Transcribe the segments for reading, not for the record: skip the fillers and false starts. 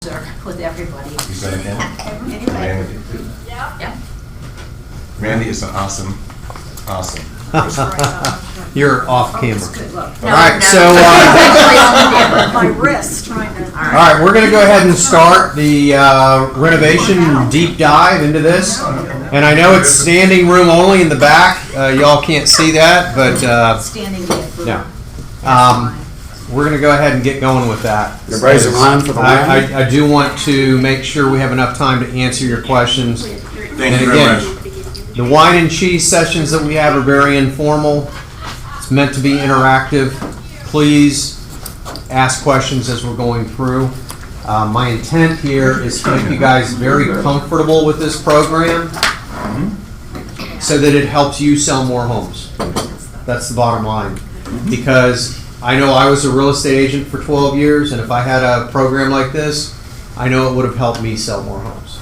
with everybody. You said again? Anyway. Randy. Yeah. Randy is an awesome. You're off camera. Good look. All right, so My wrist trying to. all right, we're going to go ahead and start the renovation deep dive into this. And I know it's standing room only in the back. Y'all can't see that, but Standing there. yeah. We're going to go ahead and get going with that. Everybody's in line for the wine? I do want to make sure we have enough time to answer your questions. Thank you And very again, much. the wine and cheese sessions that we have are very informal. It's meant to be interactive. Please ask questions as we're going through. My intent here is to make you guys very comfortable with this program so that it helps you sell more homes. That's the bottom line. Because I know I was a real estate agent for 12 years, and if I had a program like this, I know it would have helped me sell more homes.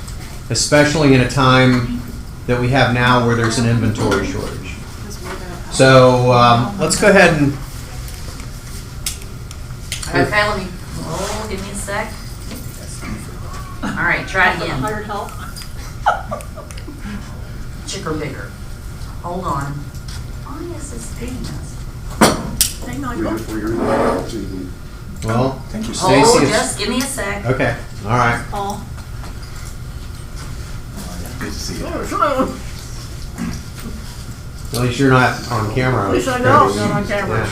Especially in a time that we have now where there's an inventory shortage. So let's go ahead and... Okay, let me, give me a sec. All right, try it again. Hired help. Chicker bigger. Hold on. Why is this doing this? Hang on. Well, Thank you. Stacy, Oh, it's- just give me a sec. okay, all right. Paul. Good to see you. At least you're not on camera. At least I know I'm not on camera. Yeah.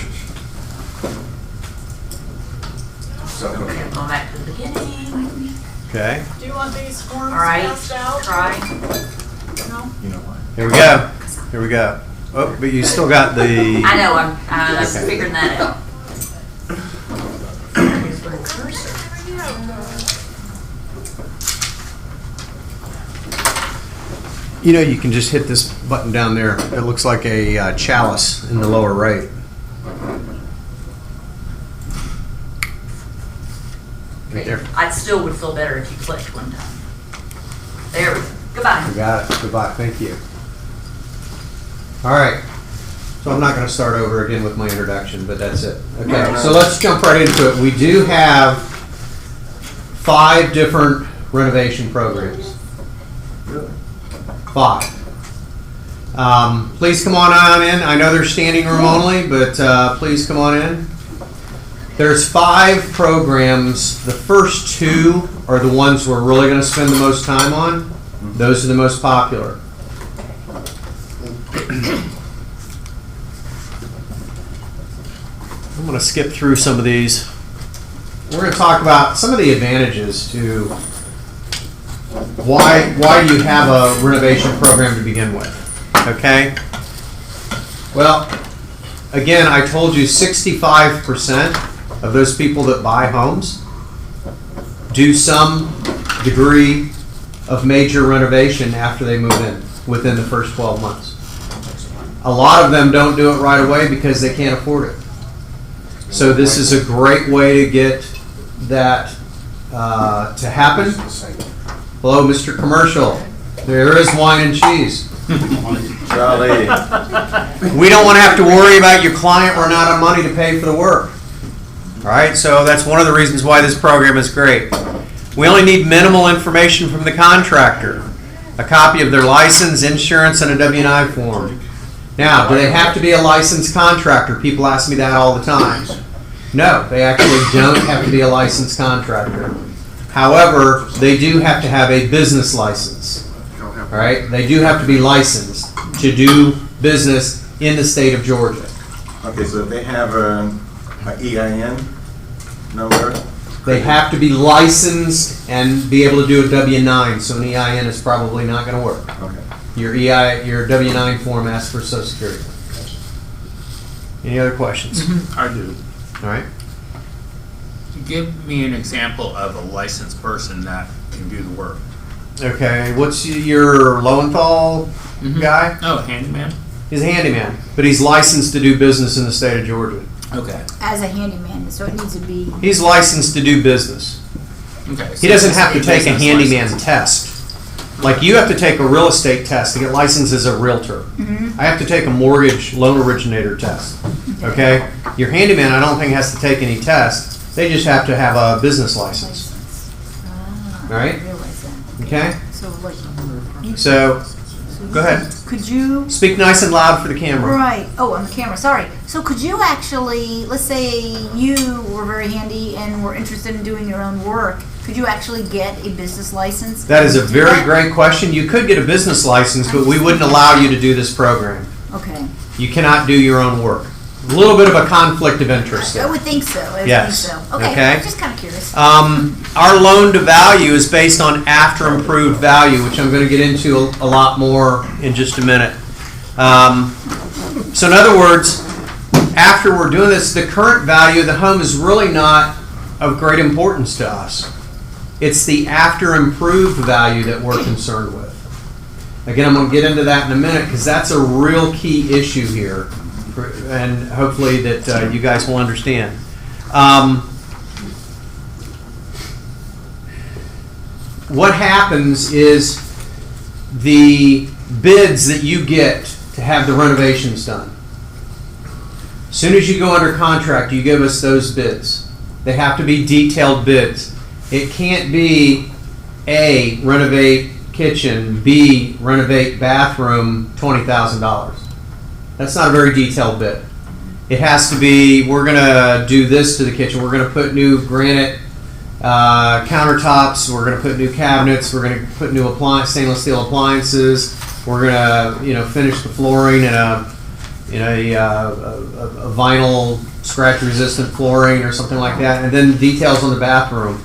So, Okay, going back to the beginning. Okay, Do you want these forms All right, passed out? try. No? you know what? here we go. Here we go. Oh, but you still got the... I know, I'm Okay. figuring that out. Here's my cursor. You know, you can just hit this button down there. It looks like a chalice in the lower right. Right there. I still would feel better if you clicked one time. There we go. Goodbye. You got it. Goodbye. Thank you. All right. So I'm not going to start over again with my introduction, but that's it. Okay. So let's jump right into it. We do have 5 different renovation programs. 5. Please come on in. I know they're standing room only, but please come on in. There's 5 programs. The first 2 are the ones we're really going to spend the most time on. Those are the most popular. I'm going to skip through some of these. We're going to talk about some of the advantages to why you have a renovation program to begin with. Okay? Well, again, I told you 65% of those people that buy homes do some degree of major renovation after they move in within the first 12 months. A lot of them don't do it right away because they can't afford it. So this is a great way to get that to happen. Hello, Mr. Commercial. There is wine and cheese. Charlie. We don't want to have to worry about your client running out of money to pay for the work. All right, so that's one of the reasons why this program is great. We only need minimal information from the contractor. A copy of their license, insurance, and a W-9 form. Now, do they have to be a licensed contractor? People ask me that all the time. No, they actually don't have to be a licensed contractor. However, they do have to have a business license. All right, they do have to be licensed to do business in the state of Georgia. Okay, so if they have an EIN number, They have to be licensed and be able to do a W-9, so an EIN is probably not going to work. okay. Your W-9 form asks for Social Security. Any other questions? I do. All right. Give me an example of a licensed person that can do the work. Okay, what's your Lowenthal guy? Oh, handyman? He's a handyman, but he's licensed to do business in the state of Georgia. Okay. As a handyman, so it needs to be. He's licensed to do business. Okay. He doesn't have to take a handyman test. Like you have to take a real estate test to get licensed as a realtor. I have to take a mortgage loan originator test. Okay? Your handyman, I don't think has to take any tests. They just have to have a business license. All right? I realize that. Okay? So like. So, go ahead. Could you? Speak nice and loud for the camera. Right. Oh, on the camera. Sorry. So could you actually, let's say you were very handy and were interested in doing your own work, could you actually get a business license? That is a to do very that? great question. You could get a business license, but we wouldn't allow you to do this program. Okay. You cannot do your own work. A little bit of a conflict of interest I there. would think so. I would Yes. think so. Okay. Okay. I'm just kind of curious. Our loan to value is based on after improved value, which I'm going to get into a lot more in just a minute. So in other words, after we're doing this, the current value of the home is really not of great importance to us. It's the after improved value that we're concerned with. Again, I'm going to get into that in a minute because that's a real key issue here, and hopefully that you guys will understand. What happens is the bids that you get to have the renovations done. As soon as you go under contract, you give us those bids. They have to be detailed bids. It can't be A, renovate kitchen, B, renovate bathroom, $20,000. That's not a very detailed bid. It has to be, we're going to do this to the kitchen. We're going to put new granite countertops. We're going to put new cabinets. We're going to put new stainless steel appliances. We're going to, finish the flooring in a vinyl scratch-resistant flooring or something like that, and then details on the bathroom.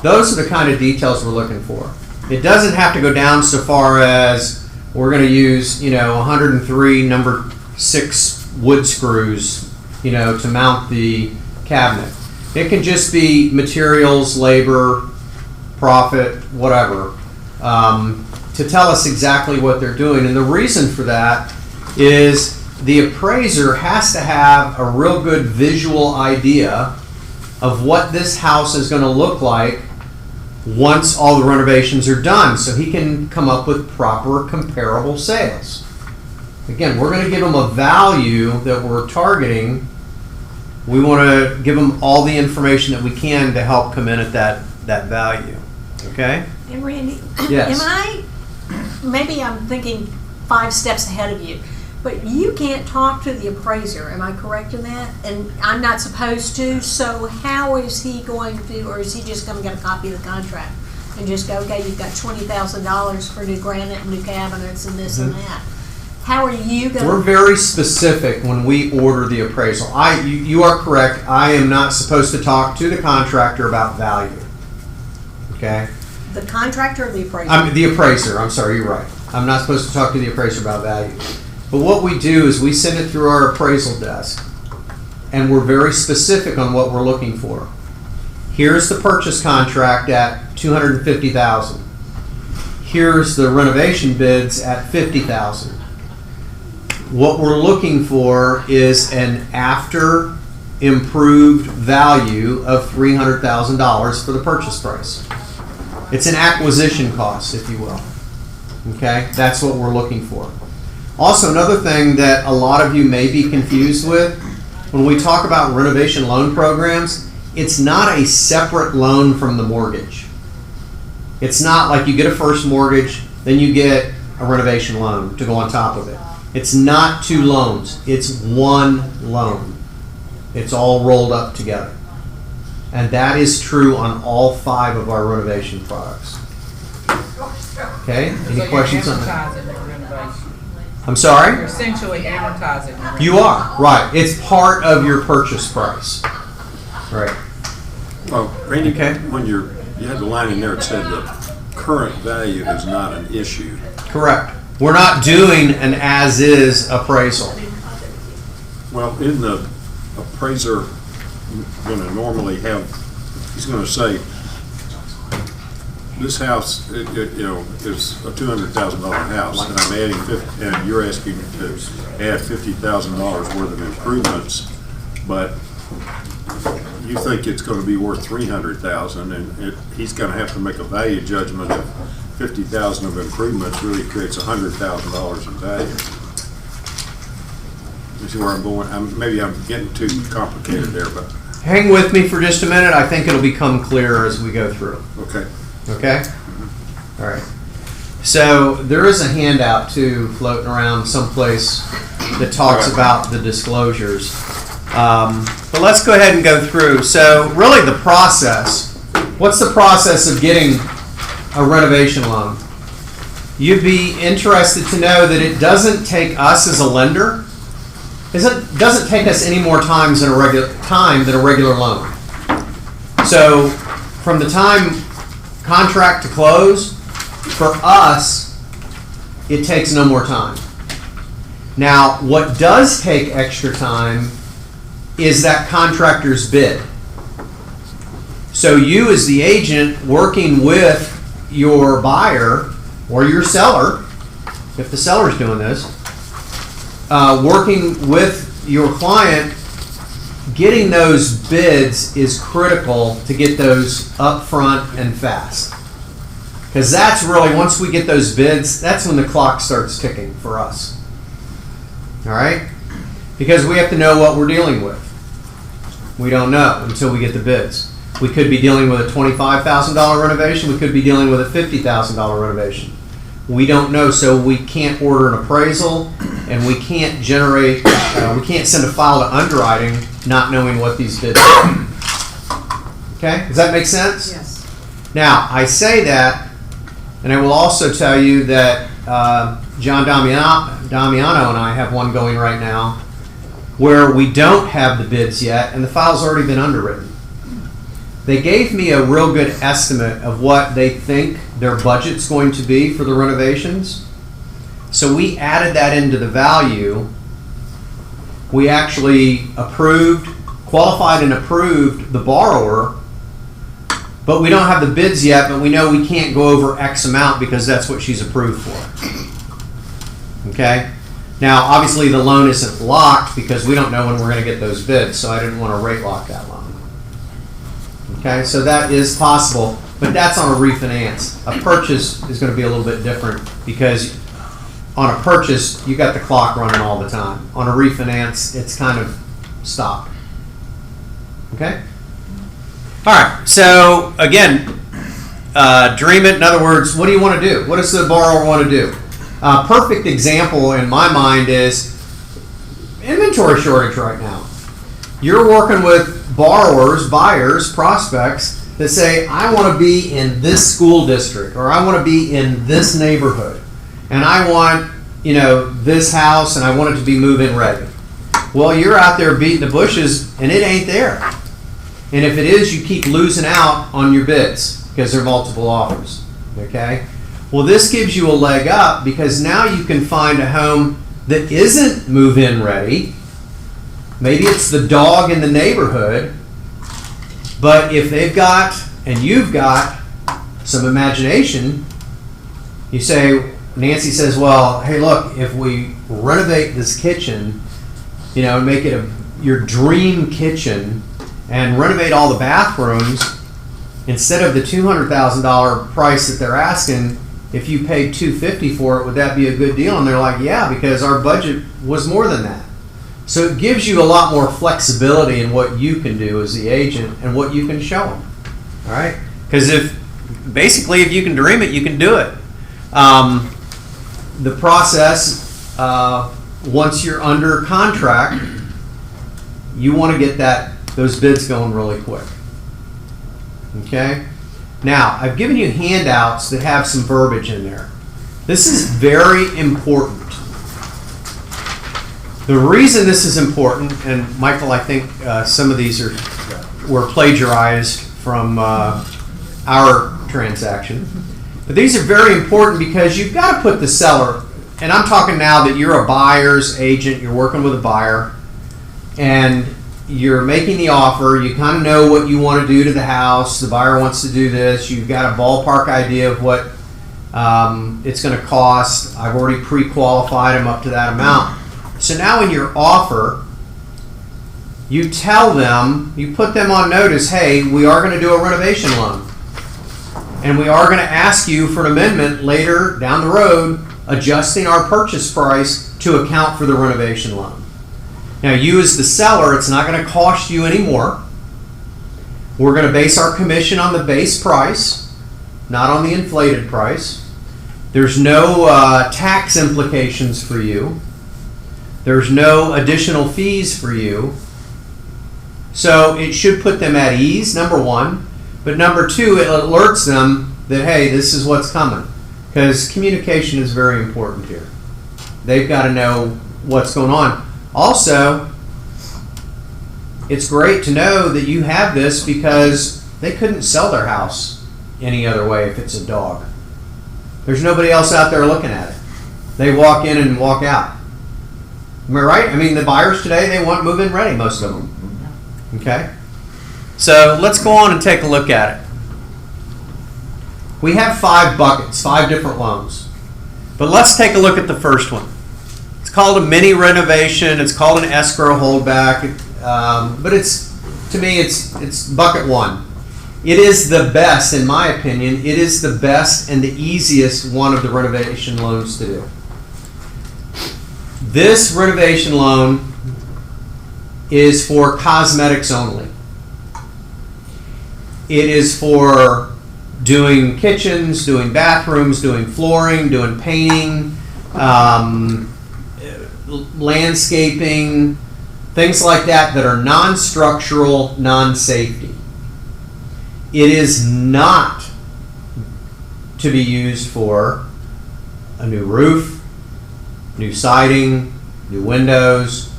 Those are the kind of details we're looking for. It doesn't have to go down so far as we're going to use, 103 number 6 wood screws, to mount the cabinet. It can just be materials, labor, profit, whatever, to tell us exactly what they're doing. And the reason for that is the appraiser has to have a real good visual idea of what this house is going to look like once all the renovations are done, so he can come up with proper comparable sales. Again, we're going to give him a value that we're targeting. We want to give him all the information that we can to help come in at that value. Okay? And Randy, Yes. maybe I'm thinking 5 steps ahead of you, but you can't talk to the appraiser, am I correct in that? And I'm not supposed to, so how is he going to, or is he just going to get a copy of the contract and just go, okay, you've got $20,000 for new granite and new cabinets and this and that? How are you going to? We're very specific when we order the appraisal. You are correct. I am not supposed to talk to the contractor about value. Okay? The contractor or the appraiser? The appraiser. I'm sorry, you're right. I'm not supposed to talk to the appraiser about value. But what we do is we send it through our appraisal desk, and we're very specific on what we're looking for. Here's the purchase contract at $250,000. Here's the renovation bids at $50,000. What we're looking for is an after improved value of $300,000 for the purchase price. It's an acquisition cost, if you will. Okay, that's what we're looking for. Also, another thing that a lot of you may be confused with, when we talk about renovation loan programs, it's not a separate loan from the mortgage. It's not like you get a first mortgage, then you get a renovation loan to go on top of it. It's not 2 loans. It's 1 loan. It's all rolled up together. And that is true on all 5 of our renovation products. Okay? Any questions on that? Amortizing the renovation. I'm sorry? You're essentially amortizing the renovation. You are, right. It's part of your purchase price. Right. Oh, Randy, Okay. when you had the line in there that said the current value is not an issue. Correct. We're not doing an as-is appraisal. Well, isn't the appraiser going to normally have, he's going to say, this house, is a $200,000 house, and I'm adding, and you're asking to add $50,000 worth of improvements, but you think it's going to be worth $300,000, and he's going to have to make a value judgment of $50,000 of improvements really creates $100,000 in value. You see where I'm going? Maybe I'm getting too complicated there, but Hang with me for just a minute. I think it'll become clearer as we go through. okay. Okay? All right. So there is a handout too floating around someplace that talks about the disclosures. But let's go ahead and go through. So really the process, what's the process of getting a renovation loan? You'd be interested to know that it doesn't take us as a lender, it doesn't take us any more time than a regular loan. So from the time contract to close, for us, it takes no more time. Now, what does take extra time is that contractor's bid. So you as the agent working with your buyer or your seller, if the seller's doing this, working with your client, getting those bids is critical to get those up front and fast. Because that's really, once we get those bids, that's when the clock starts ticking for us. All right? Because we have to know what we're dealing with. We don't know until we get the bids. We could be dealing with a $25,000 renovation. We could be dealing with a $50,000 renovation. We don't know, so we can't order an appraisal, and we can't generate, we can't send a file to underwriting not knowing what these bids are. Okay? Does that make sense? Yes. Now, I say that, and I will also tell you that John Damiano and I have one going right now where we don't have the bids yet, and the file's already been underwritten. They gave me a real good estimate of what they think their budget's going to be for the renovations. So we added that into the value. We actually qualified and approved the borrower, but we don't have the bids yet, but we know we can't go over X amount because that's what she's approved for. Okay? Now, obviously the loan isn't locked because we don't know when we're going to get those bids, so I didn't want to rate lock that loan. Okay, so that is possible, but that's on a refinance. A purchase is going to be a little bit different because on a purchase, you got the clock running all the time. On a refinance, it's kind of stopped. Okay? All right, so again, dream it. In other words, what do you want to do? What does the borrower want to do? A perfect example in my mind is inventory shortage right now. You're working with borrowers, buyers, prospects that say, I want to be in this school district, or I want to be in this neighborhood, and I want, this house, and I want it to be move-in ready. Well, you're out there beating the bushes, and it ain't there. And if it is, you keep losing out on your bids because there are multiple offers. Okay? Well, this gives you a leg up because now you can find a home that isn't move-in ready. Maybe it's the dog in the neighborhood, but if they've got, and you've got, some imagination, you say, Nancy says, well, hey, look, if we renovate this kitchen, make it your dream kitchen, and renovate all the bathrooms, instead of the $200,000 price that they're asking, if you paid $250,000 for it, would that be a good deal? And they're like, yeah, because our budget was more than that. So it gives you a lot more flexibility in what you can do as the agent and what you can show them. All right? Because if you can dream it, you can do it. The process, once you're under contract, you want to get those bids going really quick. Okay? Now, I've given you handouts that have some verbiage in there. This is very important. The reason this is important, and Michael, I think some of these were plagiarized from our transaction, but these are very important because you've got to put the seller, and I'm talking now that you're a buyer's agent, you're working with a buyer, and you're making the offer, you kind of know what you want to do to the house, the buyer wants to do this, you've got a ballpark idea of what it's going to cost. I've already pre-qualified them up to that amount. So now in your offer, you tell them, you put them on notice, hey, we are going to do a renovation loan. And we are going to ask you for an amendment later down the road, adjusting our purchase price to account for the renovation loan. Now you as the seller, it's not going to cost you any more. We're going to base our commission on the base price. not on the inflated price. There's no tax implications for you. There's no additional fees for you. So it should put them at ease, number one. But number two, it alerts them that, hey, this is what's coming. Because communication is very important here. They've got to know what's going on. Also, it's great to know that you have this because they couldn't sell their house any other way if it's a dog. There's nobody else out there looking at it. They walk in and walk out. Am I right? I mean, the buyers today, they want move-in ready, most of them. Okay? So let's go on and take a look at it. We have 5 buckets, 5 different loans. But let's take a look at the first one. It's called a mini renovation. It's called an escrow holdback. But to me, it's bucket 1. It is the best, in my opinion, it is the best and the easiest one of the renovation loans to do. This renovation loan is for cosmetics only. It is for doing kitchens, doing bathrooms, doing flooring, doing painting, landscaping, things like that are non-structural, non-safety. It is not to be used for a new roof, new siding, new windows,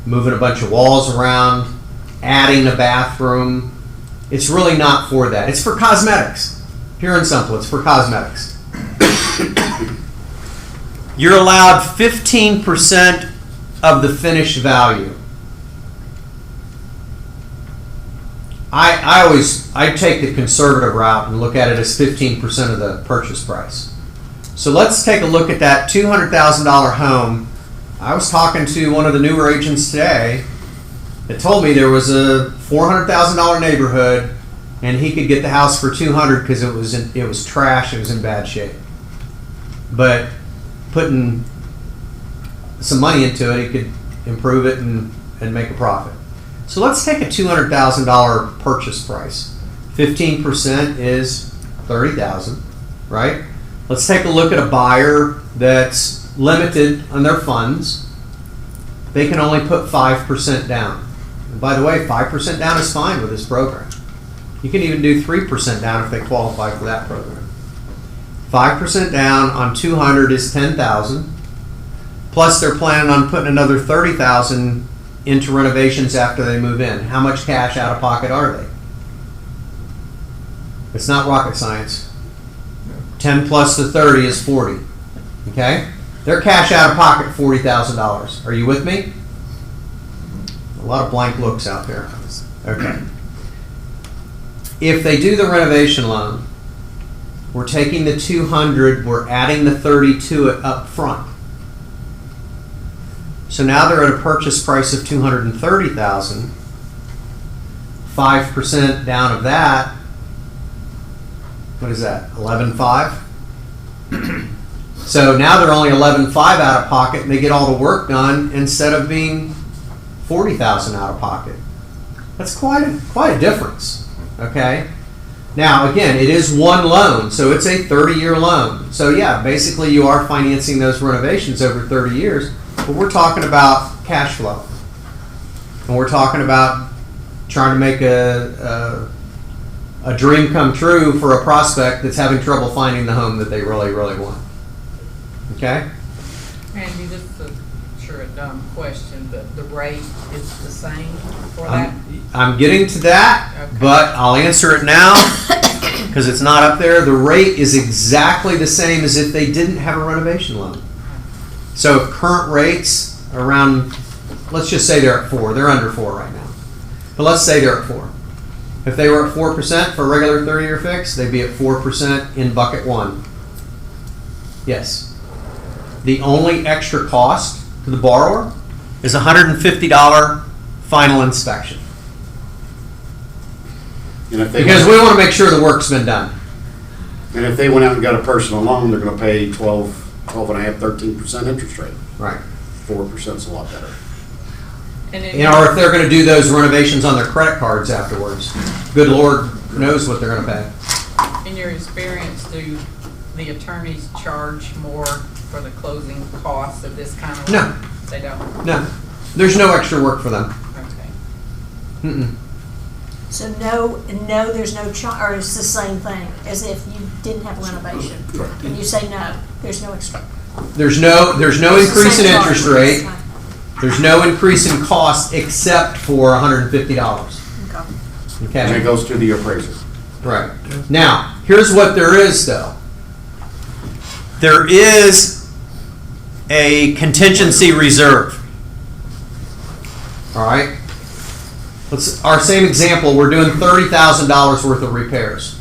moving a bunch of walls around, adding a bathroom. It's really not for that. It's for cosmetics. Pure and simple, it's for cosmetics. You're allowed 15% of the finished value. I take the conservative route and look at it as 15% of the purchase price. So let's take a look at that $200,000 home. I was talking to one of the newer agents today that told me there was a $400,000 neighborhood and he could get the house for $200,000 because it was trash, it was in bad shape. But putting some money into it, he could improve it and make a profit. So let's take a $200,000 purchase price. 15% is $30,000, right? Let's take a look at a buyer that's limited on their funds. They can only put 5% down. And by the way, 5% down is fine with this program. You can even do 3% down if they qualify for that program. 5% down on 200 is $10,000. Plus they're planning on putting another $30,000 into renovations after they move in. How much cash out of pocket are they? It's not rocket science. 10 plus the 30 is 40. Okay? They're cash out of pocket $40,000. Are you with me? A lot of blank looks out there. Okay. If they do the renovation loan, we're taking the 200, we're adding the 30 to it up front. So now they're at a purchase price of $230,000. 5% down of that, what is that? 11.5. So now they're only 11.5 out of pocket, and they get all the work done instead of being $40,000 out of pocket. That's quite a difference. Okay. Now again, it is one loan, so it's a 30-year loan. So yeah, basically you are financing those renovations over 30 years. But we're talking about cash flow. And we're talking about trying to make a dream come true for a prospect that's having trouble finding the home that they really, really want. Okay? Andy, this is a dumb question, but the rate is the same for that? I'm getting to that, Okay. but I'll answer it now because it's not up there. The rate is exactly the same as if they didn't have a renovation loan. So current rates around, let's just say they're at 4. They're under 4 right now. But let's say they're at 4. If they were at 4% for a regular 30-year fix, they'd be at 4% in bucket 1. Yes. The only extra cost to the borrower is $150 final inspection. And if they Because we want to make sure the work's been done. And if they went out and got a personal loan, they're going to pay 12.5%, 13% interest rate. Right. 4% is a lot better. And then Or if they're going to do those renovations on their credit cards afterwards, good Lord knows what they're going to pay. In your experience, do the attorneys charge more for the closing costs of this kind of? No. They don't? No, there's no extra work for them. Okay. Mm-mm. So there's no or it's the same thing as if you didn't have renovation. And you say no, there's no extra. There's no It's the increase in same interest charge. rate. There's no increase in cost except for $150. Okay. Okay. And it goes to the appraiser. Right. Now, here's what there is, though. There is a contingency reserve. All right? Our same example, we're doing $30,000 worth of repairs.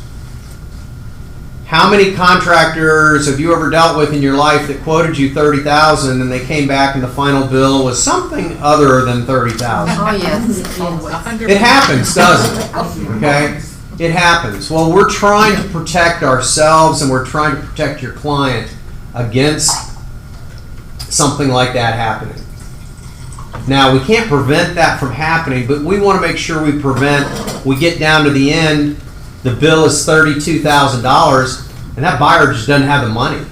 How many contractors have you ever dealt with in your life that quoted you $30,000 and they came back and the final bill was something other than $30,000? Oh, yes. It happens, doesn't it? Okay? It happens. Well, we're trying to protect ourselves and we're trying to protect your client against something like that happening. Now, we can't prevent that from happening, but we want to make sure we get down to the end, the bill is $32,000, and that buyer just doesn't have the money.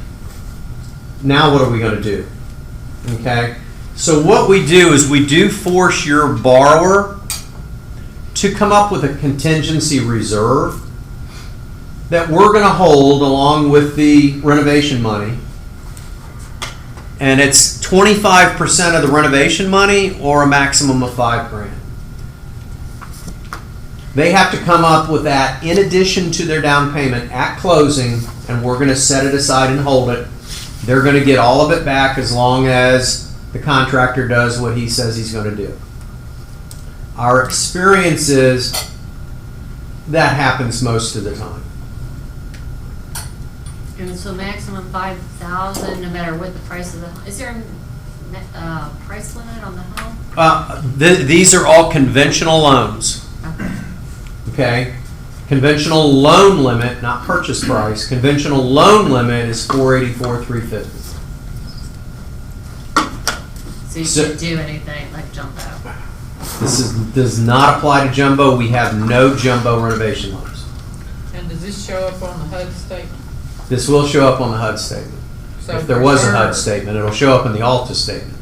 Now what are we going to do? Okay? So what we do is we do force your borrower to come up with a contingency reserve that we're going to hold along with the renovation money. And it's 25% of the renovation money or a maximum of $5,000. They have to come up with that in addition to their down payment at closing, and we're going to set it aside and hold it. They're going to get all of it back as long as the contractor does what he says he's going to do. Our experience is that happens most of the time. And so maximum 5,000, no matter what the price of the, is there a price limit on the home? These are all conventional loans. Okay? Conventional loan limit, not purchase price. Conventional loan limit is $484,350. So you can't do anything like jumbo. Does not apply to jumbo. We have no jumbo renovation loans. And does this show up on the HUD statement? This will show up on the HUD statement. So If there was a reserve- HUD statement, it'll show up in the Alta statement.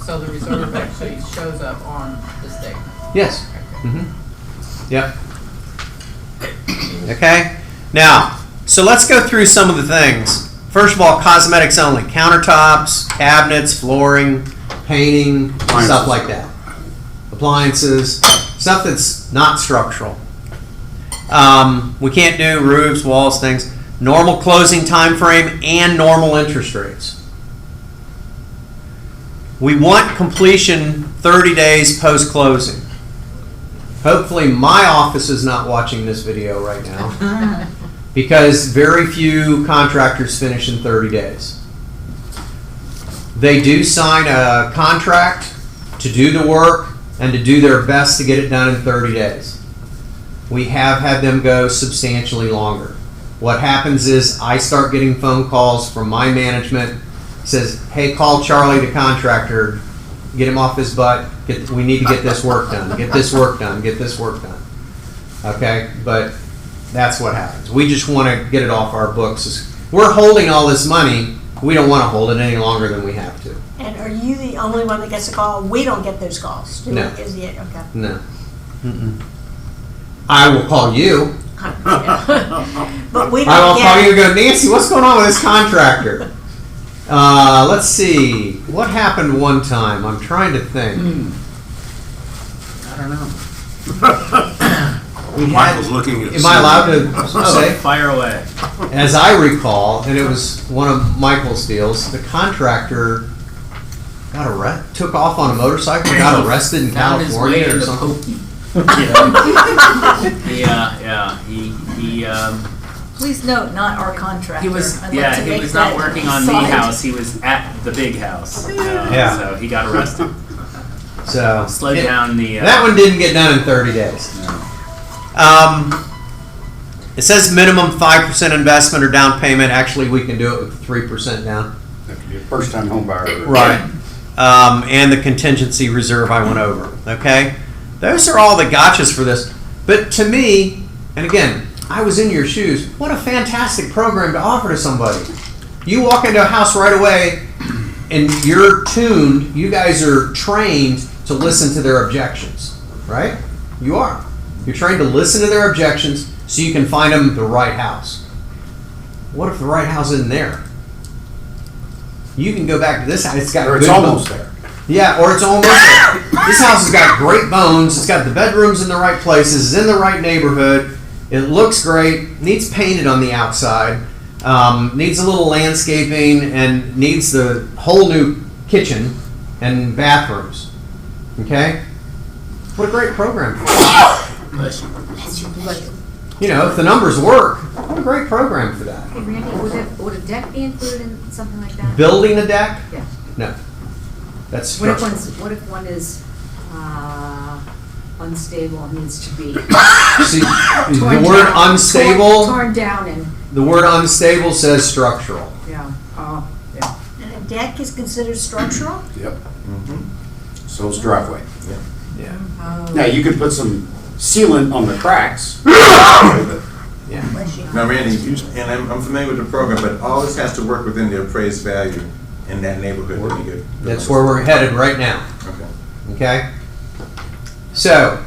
So the reserve actually shows up on the statement? Yes. Okay. Mm-hmm. Yep. Okay? Now, so let's go through some of the things. First of all, cosmetics only. Countertops, cabinets, flooring, painting, stuff like that. Appliances, stuff that's not structural. We can't do roofs, walls, things. Normal closing time frame and normal interest rates. We want completion 30 days post-closing. Hopefully my office is not watching this video right now because very few contractors finish in 30 days. They do sign a contract to do the work and to do their best to get it done in 30 days. We have had them go substantially longer. What happens is I start getting phone calls from my management, says, hey, call Charlie the contractor, get him off his butt, we need to get this work done, get this work done, get this work done. Okay, but that's what happens. We just want to get it off our books. We're holding all this money, we don't want to hold it any longer than we have to. And are you the only one that gets a call? We don't get those calls, do we? No. Is it, okay. No. Mm-mm. I will call you. But we I don't will call you get, and go, Nancy, what's going on with this contractor? Let's see. What happened one time? I'm trying to think. I don't know. We Michael's had, looking at. am I allowed to say? Fire away. As I recall, and it was one of Michael's deals, the contractor took off on a motorcycle, got arrested in Found his way California or into something. Pokey. Yeah, he Please note, not our contractor. he was I'd like yeah to he make was not that working on the aside. house. He was at the big house. Yeah. So he got arrested. So Slowed down the. that one didn't get done in 30 days. It says minimum 5% investment or down payment. Actually, we can do it with 3% down. That could be a first-time home buyer. Right. And the contingency reserve I went over. Okay? Those are all the gotchas for this. But to me, and again, I was in your shoes. What a fantastic program to offer to somebody. You walk into a house right away and you're tuned, you guys are trained to listen to their objections, right? You are. You're trained to listen to their objections so you can find them the right house. What if the right house isn't there? You can go back to this house. It's got Or it's good almost bones. there. Yeah, or it's almost there. This house has got great bones. It's got the bedrooms in the right places. It's in the right neighborhood. It looks great. Needs painted on the outside. Needs a little landscaping and needs the whole new kitchen and bathrooms. Okay? What a great program. You know, if the numbers work, what a great program for that. Hey Randy, would a deck be included in something like that? Building a deck? Yeah. No. That's What if structural. what if one is unstable and needs to be See, torn the word down, unstable, torn down and, the word unstable says structural. yeah, yeah. And a deck is considered structural? Yep. So it's driveway. Yeah. Now, you could put some sealant on the cracks. Yeah. Now, Randy, and I'm familiar with the program, but all this has to work within the appraised value in that neighborhood that we get. That's where we're headed right now. Okay. Okay? So,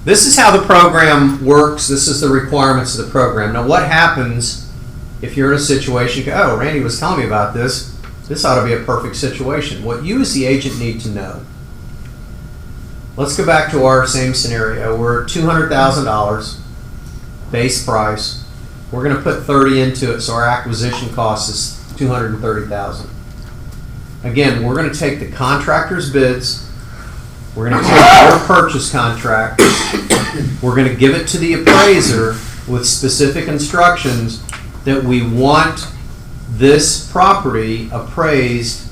this is how the program works. This is the requirements of the program. Now, what happens if you're in a situation, oh, Randy was telling me about this. This ought to be a perfect situation. What you as the agent need to know. Let's go back to our same scenario. We're at $200,000 base price. We're going to put 30 into it, so our acquisition cost is $230,000. Again, we're going to take the contractor's bids. We're going to take their purchase contract. We're going to give it to the appraiser with specific instructions that we want this property appraised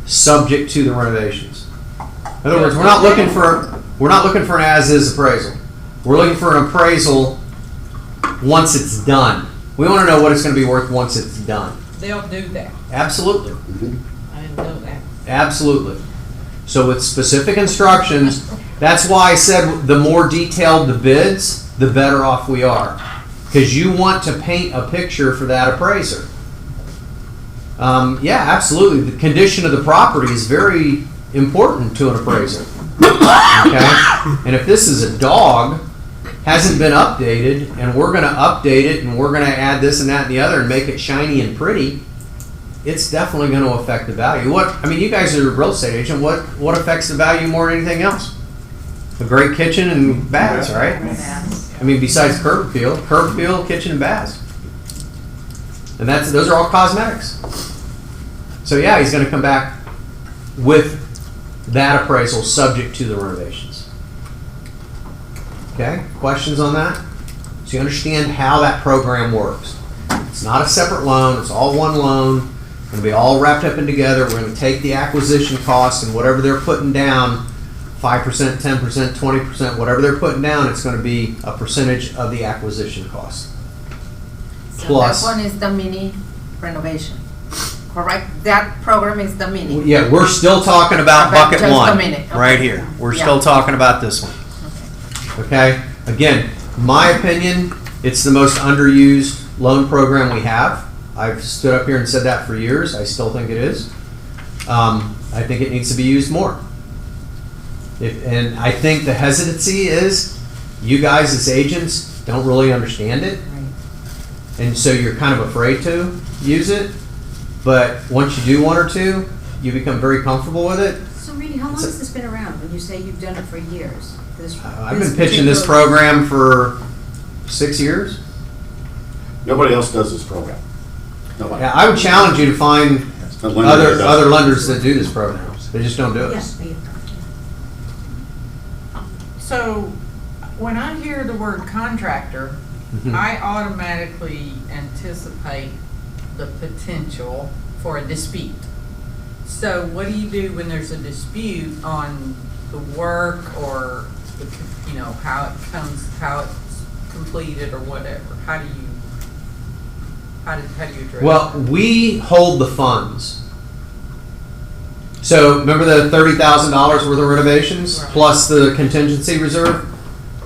subject to the renovations. In other words, we're not looking for an as-is appraisal. We're looking for an appraisal once it's done. We want to know what it's going to be worth once it's done. They'll do that. Absolutely. I didn't know that. Absolutely. So with specific instructions, that's why I said the more detailed the bids, the better off we are. Because you want to paint a picture for that appraiser. Yeah, absolutely. The condition of the property is very important to an appraiser. Okay? And if this is a dog, hasn't been updated, and we're going to update it, and we're going to add this and that and the other and make it shiny and pretty, it's definitely going to affect the value. You guys are a real estate agent. What affects the value more than anything else? A great kitchen and baths, right? I mean, besides curb appeal, kitchen and baths. And those are all cosmetics. So yeah, he's going to come back with that appraisal subject to the renovations. Okay, questions on that? So you understand how that program works. It's not a separate loan, it's all one loan. It's going to be all wrapped up in together. We're going to take the acquisition cost and whatever they're putting down, 5%, 10%, 20%, whatever they're putting down, it's going to be a percentage of the acquisition cost. So Plus, that one is the mini renovation, correct? That program is the mini. yeah, we're still talking about About bucket just one the minute, okay. right here. We're Yeah. still talking about this one. Okay? Again, my opinion, it's the most underused loan program we have. I've stood up here and said that for years. I still think it is. I think it needs to be used more. And I think the hesitancy is you guys as agents don't really understand it. And so you're kind of afraid to use it. But once you do one or two, you become very comfortable with it. So Randy, how long has this been around when you say you've done it for years? I've been pitching this program for 6 years. Nobody else does this program. Nobody. Yeah, I would challenge you to find A lender that does it. other lenders that do this program. They just don't do it. Yes, we- So, when I hear the word contractor, Mhm. I automatically anticipate the potential for a dispute. So what do you do when there's a dispute on the work or, how it comes, how it's completed or whatever? How do you address Well, we hold the funds. So remember the $30,000 worth of renovations Right. plus the contingency reserve?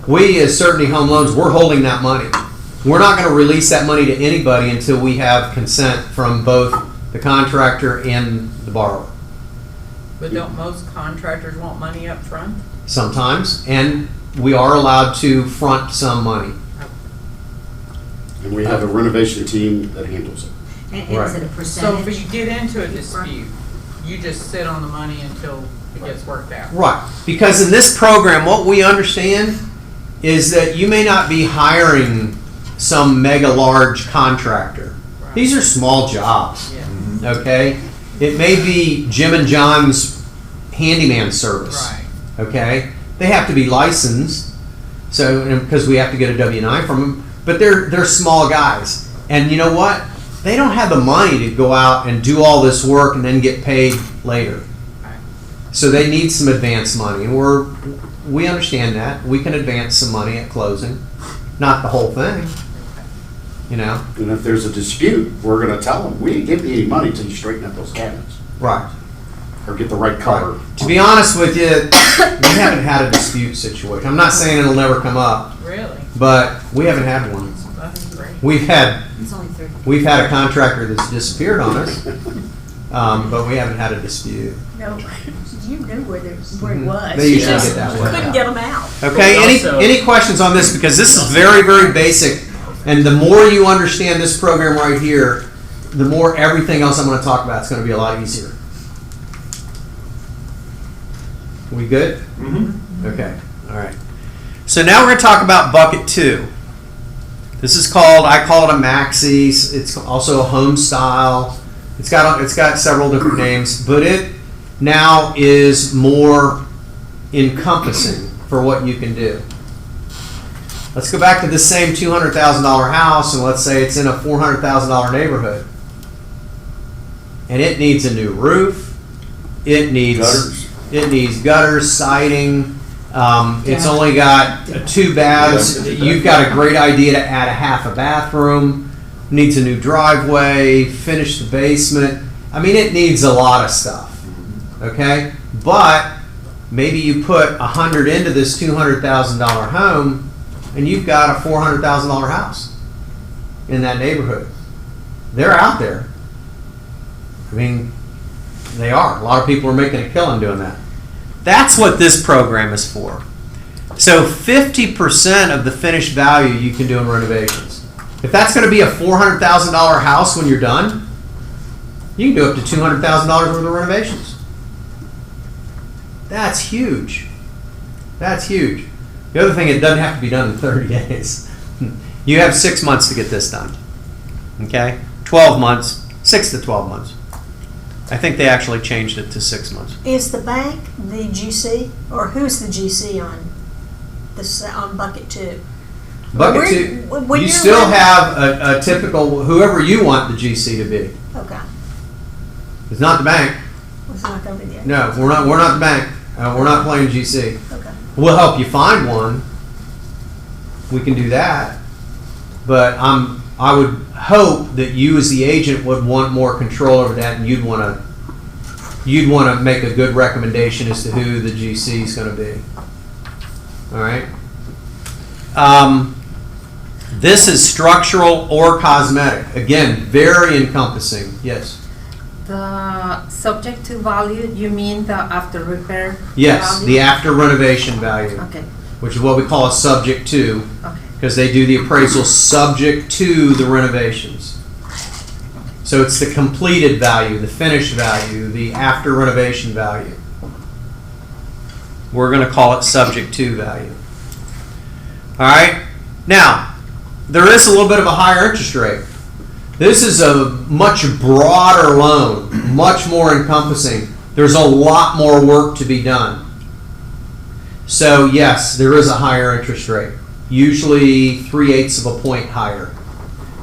we as Certainty Home Loans, we're holding that money. We're not going to release that money to anybody until we have consent from both the contractor and the borrower. But don't most contractors want money up front? Sometimes, and we are allowed to front some money. And we have a renovation team that handles it. And is it a So percentage? if you get into a dispute, you just sit on the money until it gets worked out? Right, because in this program, what we understand is that you may not be hiring some mega large contractor. Right. These are small jobs, Yeah. okay? It may be Jim and John's handyman service, Right. okay? They have to be licensed, so, because we have to get a W-9 from them, but they're small guys. And you know what? They don't have the money to go out and do all this work and then get paid later. Right. So they need some advance money, and we understand that. We can advance some money at closing, not the whole thing, you know? And if there's a dispute, we're gonna tell them, we ain't giving you any money until you straighten up those cabinets. Right. Or get the right color. To be honest with you, we haven't had a dispute situation. I'm not saying it'll never come up, Really? but we haven't had one. That's great. We've had It's only 30. a contractor that's disappeared on us, but we haven't had a dispute. No, you knew where it was. They usually Just get that worked couldn't out. get them out. Okay, But we also- any questions on this? Because this is very, very basic, and the more you understand this program right here, the more everything else I'm going to talk about is going to be a lot easier. We good? Mm-hmm. Okay, all right. So now we're going to talk about bucket 2. This is I call it a maxi. It's also a home style. It's got several different names, but it now is more encompassing for what you can do. Let's go back to the same $200,000 house, and let's say it's in a $400,000 neighborhood. And it needs a new roof. It needs gutters, siding. It's only got 2 baths. You've got a great idea to add a half a bathroom. Needs a new driveway, finish the basement. I mean, it needs a lot of stuff. Okay? But maybe you put 100 into this $200,000 home, and you've got a $400,000 house in that neighborhood. They're out there. I mean, they are. A lot of people are making a killing doing that. That's what this program is for. So 50% of the finished value you can do in renovations. If that's going to be a $400,000 house when you're done, you can do up to $200,000 worth of renovations. That's huge. That's huge. The other thing, it doesn't have to be done in 30 days. You have 6 months to get this done. Okay? 12 months, 6 to 12 months. I think they actually changed it to 6 months. Is the bank the GC, or who's the GC on this, on bucket 2? Bucket 2, you still have a typical, whoever you want the GC to be. Okay, It's not the bank. it's not gonna be the. No, we're not the bank. We're not playing GC. Okay. We'll help you find one. We can do that. But I would hope that you as the agent would want more control over that, and you'd want to make a good recommendation as to who the GC is going to be. All right. This is structural or cosmetic. Again, very encompassing. Yes. The subject to value, you mean the after repair? Yes, value? the after renovation value, Okay, which is what we call a subject to, okay. because they do the appraisal subject to the renovations. So it's the completed value, the finished value, the after renovation value. We're going to call it subject to value. All right. Now, there is a little bit of a higher interest rate. This is a much broader loan, much more encompassing. There's a lot more work to be done. So yes, there is a higher interest rate, usually 3/8 of a point higher.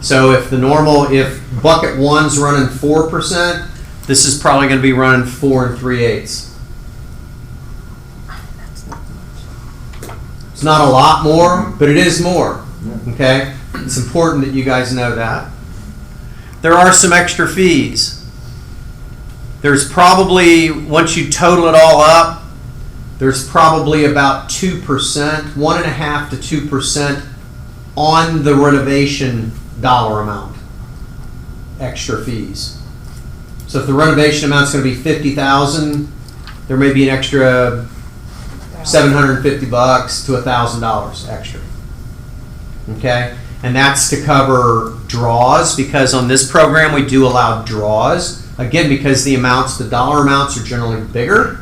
So if bucket 1's running 4%, this is probably going to be running 4 3/8. It's not a lot more, but it is more. Okay? It's important that you guys know that. There are some extra fees. There's probably, once you total it all up, there's probably about 2%, 1.5% to 2% on the renovation dollar amount, extra fees. So if the renovation amount's going to be 50,000, there may be an extra $750 to $1,000 extra. Okay, and that's to cover draws, because on this program we do allow draws. Again, because the dollar amounts are generally bigger.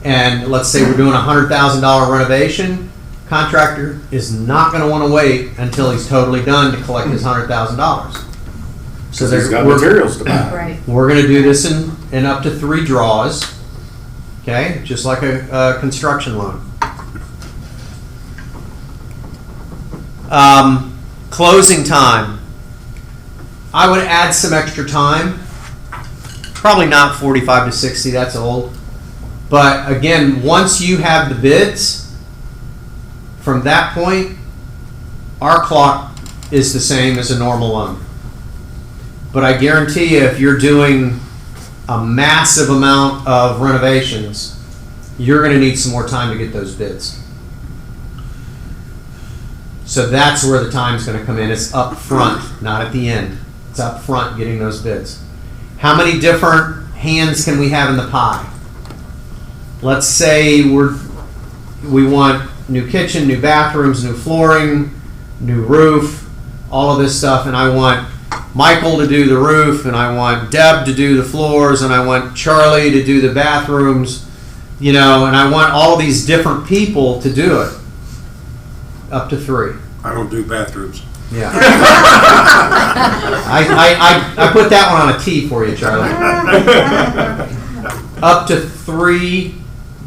And let's say we're doing a $100,000 renovation, contractor is not going to want to wait until he's totally done to collect his $100,000. So He's got materials to buy. Right. we're going to do this in up to 3 draws, okay, just like a construction loan. Closing time. I would add some extra time. Probably not 45 to 60, that's old. But again, once you have the bids, from that point, our clock is the same as a normal loan. But I guarantee you, if you're doing a massive amount of renovations, you're going to need some more time to get those bids. So that's where the time's going to come in. It's up front, not at the end. It's up front getting those bids. How many different hands can we have in the pie? Let's say we want new kitchen, new bathrooms, new flooring, new roof, all of this stuff, and I want Michael to do the roof, and I want Deb to do the floors, and I want Charlie to do the bathrooms, and I want all of these different people to do it. Up to 3. I don't do bathrooms. Yeah. I put that one on a T for you, Charlie. Up to 3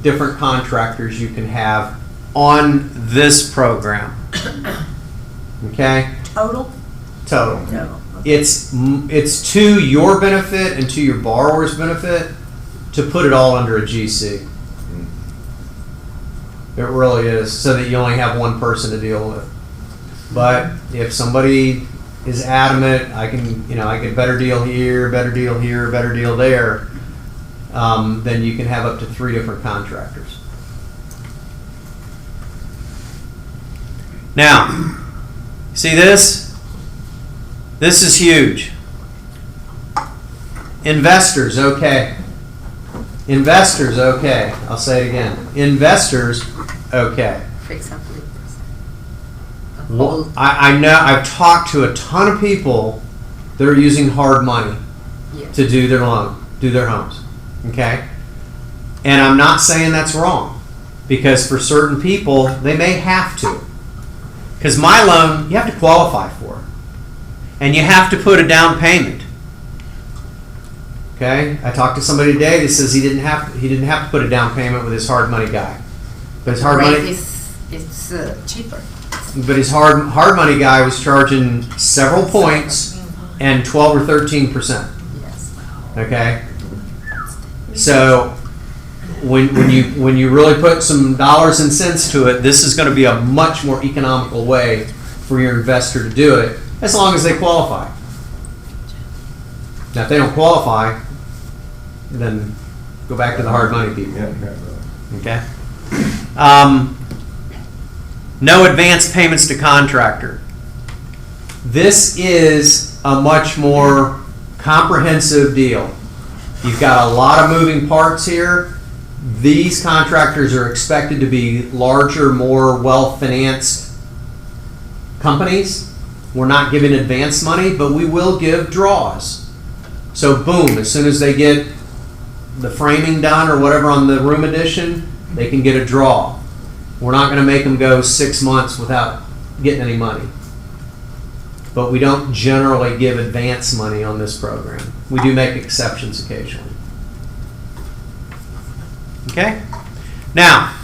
different contractors you can have on this program. Okay? Total? Total. No. It's to your benefit and to your borrower's benefit to put it all under a GC. It really is, so that you only have one person to deal with. But if somebody is adamant, I get better deal here, better deal here, better deal there, then you can have up to 3 different contractors. Now, see this? This is huge. Investors, okay. Investors, okay. I'll say it again. Investors, okay. Fix up 3%. Well, I know I've talked to a ton of people that are using hard money Yes. to do their homes. Okay? And I'm not saying that's wrong, because for certain people, they may have to. Because my loan, you have to qualify for it. And you have to put a down payment. Okay? I talked to somebody today that says he didn't have to put a down payment with his hard money guy. But his hard Rate money it's cheaper. But his hard money guy was charging several points and 12 or 13%. Yes. Okay, so when you really put some dollars and cents to it, this is going to be a much more economical way for your investor to do it, as long as they qualify. Now, if they don't qualify, then go back to the hard money people. Okay. No advance payments to contractor. This is a much more comprehensive deal. You've got a lot of moving parts here. These contractors are expected to be larger, more well-financed companies. We're not giving advance money, but we will give draws. So boom, as soon as they get the framing done or whatever on the room addition, they can get a draw. We're not going to make them go 6 months without getting any money. But we don't generally give advance money on this program. We do make exceptions occasionally. Okay? Now,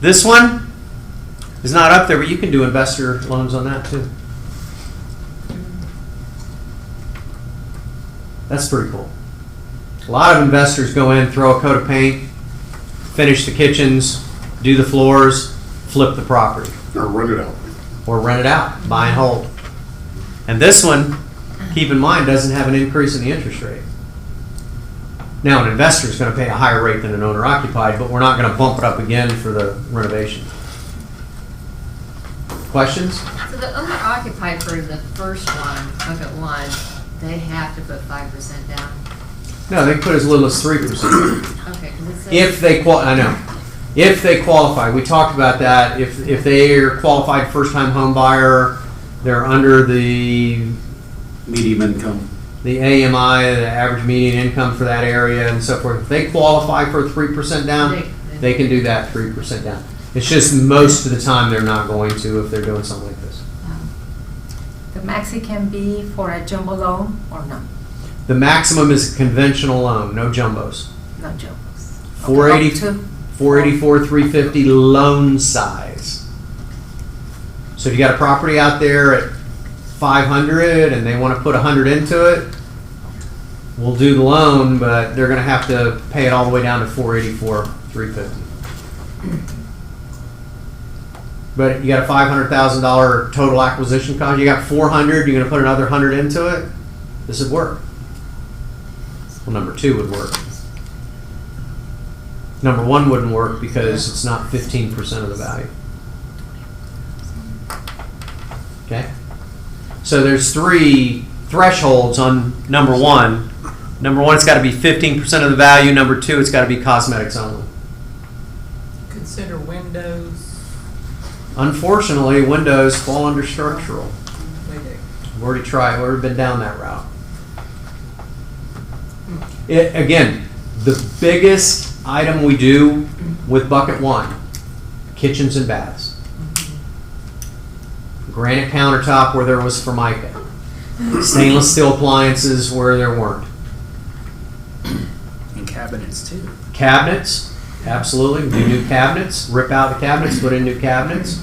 this one is not up there, but you can do investor loans on that too. That's pretty cool. A lot of investors go in, throw a coat of paint, finish the kitchens, do the floors, flip the property. Or rent it out. Or rent it out, buy and hold. And this one, keep in mind, doesn't have an increase in the interest rate. Now, an investor is going to pay a higher rate than an owner occupied, but we're not going to bump it up again for the renovation. Questions? So the owner occupied for the first one, bucket one, they have to put 5% down? No, they can put as little as 3%. Okay, 'cause it says. If they I know. If they qualify, we talked about that. If they are qualified first-time home buyer, they're under the Medium income. AMI, the average median income for that area and so forth. If they qualify for 3% down, they can do that 3% down. It's just most of the time they're not going to if they're doing something like this. The maxi can be for a jumbo loan or no? The maximum is a conventional loan, no jumbos. No jumbos. 480, Up to- 484, 350 loan size. So if you got a property out there at 500 and they want to put 100 into it, we'll do the loan, but they're going to have to pay it all the way down to 484, 350. But you got a $500,000 total acquisition cost. You got 400. You're going to put another 100 into it. This would work. Well, number 2 would work. Number 1 wouldn't work because it's not 15% of the value. Okay. So there's 3 thresholds on number 1. Number 1, it's got to be 15% of the value. Number 2, it's got to be cosmetics only. Consider windows. Unfortunately, windows fall under structural. We do. We've already tried. We've already been down that route. Again, the biggest item we do with bucket 1, kitchens and baths. Granite countertop where there was Formica. Stainless steel appliances where there weren't. And cabinets too. Cabinets, absolutely. Do new cabinets, rip out the cabinets, put in new cabinets.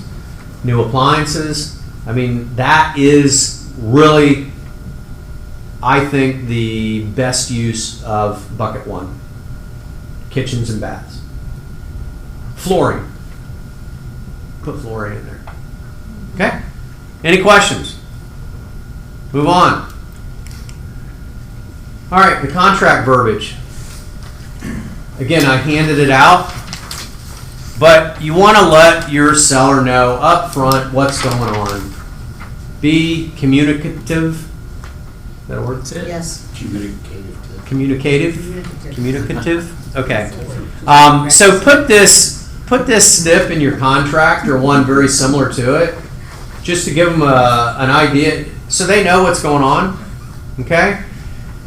New appliances. I mean, that is really, I think, the best use of bucket 1. Kitchens and baths. Flooring. Put flooring in there. Okay? Any questions? Move on. All right, the contract verbiage. Again, I handed it out, but you want to let your seller know up front what's going on. Be communicative. Is that a word? That's it. Yes. Communicative? Okay. So put this snip in your contract or one very similar to it, just to give them an idea so they know what's going on. Okay?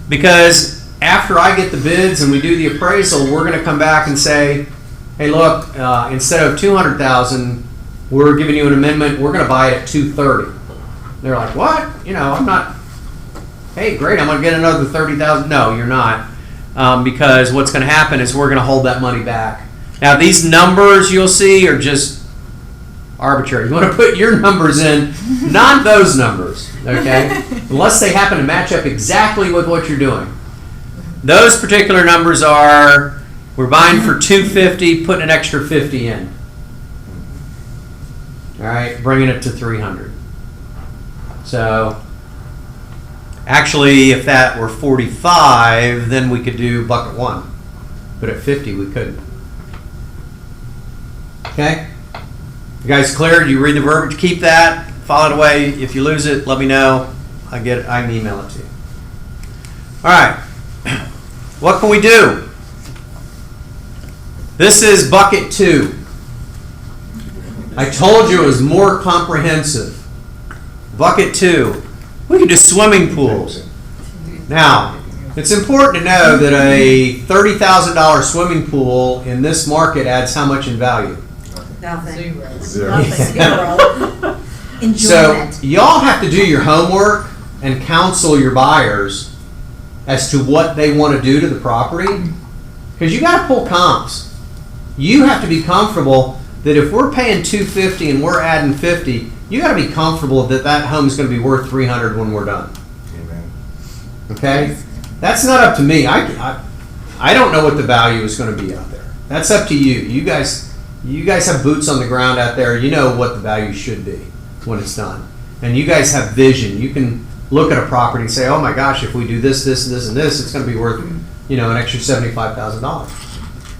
Because after I get the bids and we do the appraisal, we're going to come back and say, hey, look, instead of $200,000, we're giving you an amendment. We're going to buy it at $230,000. They're like, what? I'm not. Hey, great, I'm going to get another $30,000. No, you're not. Because what's going to happen is we're going to hold that money back. Now, these numbers you'll see are just arbitrary. You want to put your numbers in, not those numbers, okay? Unless they happen to match up exactly with what you're doing. Those particular numbers are, we're buying for $250, putting an extra $50 in. All right, bringing it to $300. So, actually, if that were 45, then we could do bucket 1. But at 50, we couldn't. Okay? You guys clear? Do you read the verbiage? Keep that. File it away. If you lose it, let me know. I can email it to you. All right. What can we do? This is bucket 2. I told you it was more comprehensive. Bucket 2. We can do swimming pools. Now, it's important to know that a $30,000 swimming pool in this market adds how much in value? Nothing. Zero. Zero. So, Enjoyment. y'all have to do your homework and counsel your buyers as to what they want to do to the property. Because you got to pull comps. You have to be comfortable that if we're paying $250 and we're adding $50, you got to be comfortable that that home is going to be worth $300 when we're done. Amen. Okay? That's not up to me. I don't know what the value is going to be out there. That's up to you. You guys have boots on the ground out there. You know what the value should be when it's done. And you guys have vision. You can look at a property and say, oh my gosh, if we do this, this, this, and this, it's going to be worth an extra $75,000.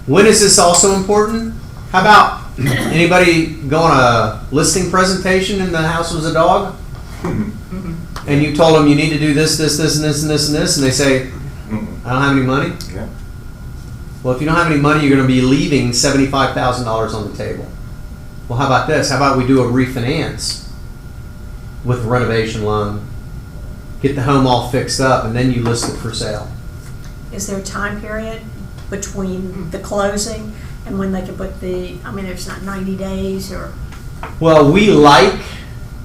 When is this also important? How about anybody go on a listing presentation and the house was a dog? And you told them you need to do this, this, this, and this, and this, and this, and they say, I don't have any money? Yeah. Well, if you don't have any money, you're going to be leaving $75,000 on the table. Well, how about this? How about we do a refinance with a renovation loan, get the home all fixed up, and then you list it for sale? Is there a time period between the closing and when they can put there's not 90 days or? Well, we like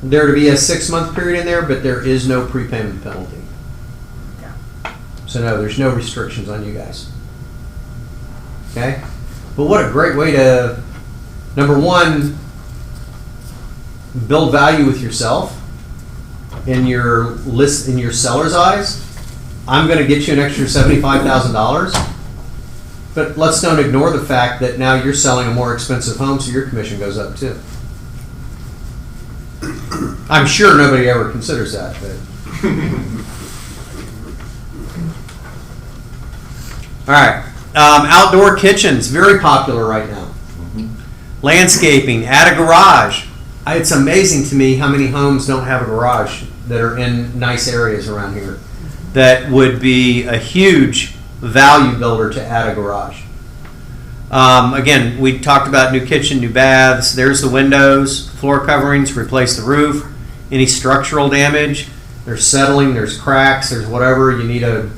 there to be a 6-month period in there, but there is no prepayment penalty. So no, there's no restrictions on you guys. Okay? But what a great way to, number one, build value with yourself in your seller's eyes. I'm going to get you an extra $75,000. But let's don't ignore the fact that now you're selling a more expensive home, so your commission goes up too. I'm sure nobody ever considers that, but. All right. Outdoor kitchens, very popular right now. Landscaping, add a garage. It's amazing to me how many homes don't have a garage that are in nice areas around here. That would be a huge value builder to add a garage. Again, we talked about new kitchen, new baths. There's the windows, floor coverings, replace the roof. Any structural damage, there's settling, there's cracks, there's whatever, you need a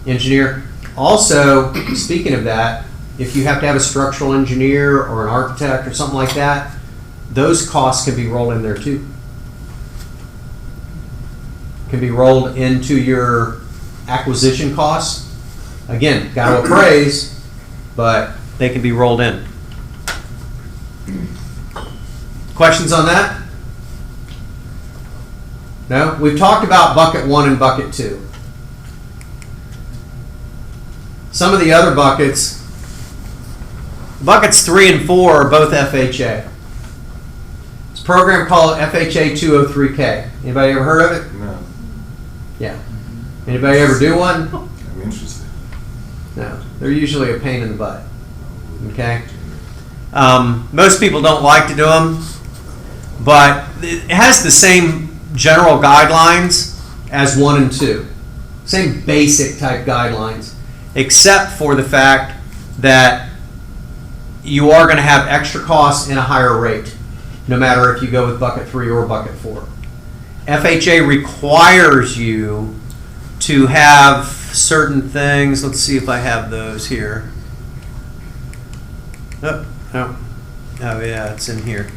engineer. Also, speaking of that, if you have to have a structural engineer or an architect or something like that, those costs can be rolled in there too. Can be rolled into your acquisition costs. Again, got to appraise, but they can be rolled in. Questions on that? No? We've talked about bucket 1 and bucket 2. Some of the other buckets 3 and 4 are both FHA. It's a program called FHA 203K. Anybody ever heard of it? No. Yeah. Anybody ever do one? I'm interested. No. They're usually a pain in the butt. Okay? Most people don't like to do them, but it has the same general guidelines as 1 and 2. Same basic type guidelines, except for the fact that you are going to have extra costs and a higher rate, no matter if you go with bucket 3 or bucket 4. FHA requires you to have certain things. Let's see if I have those here. Oh yeah, it's in here.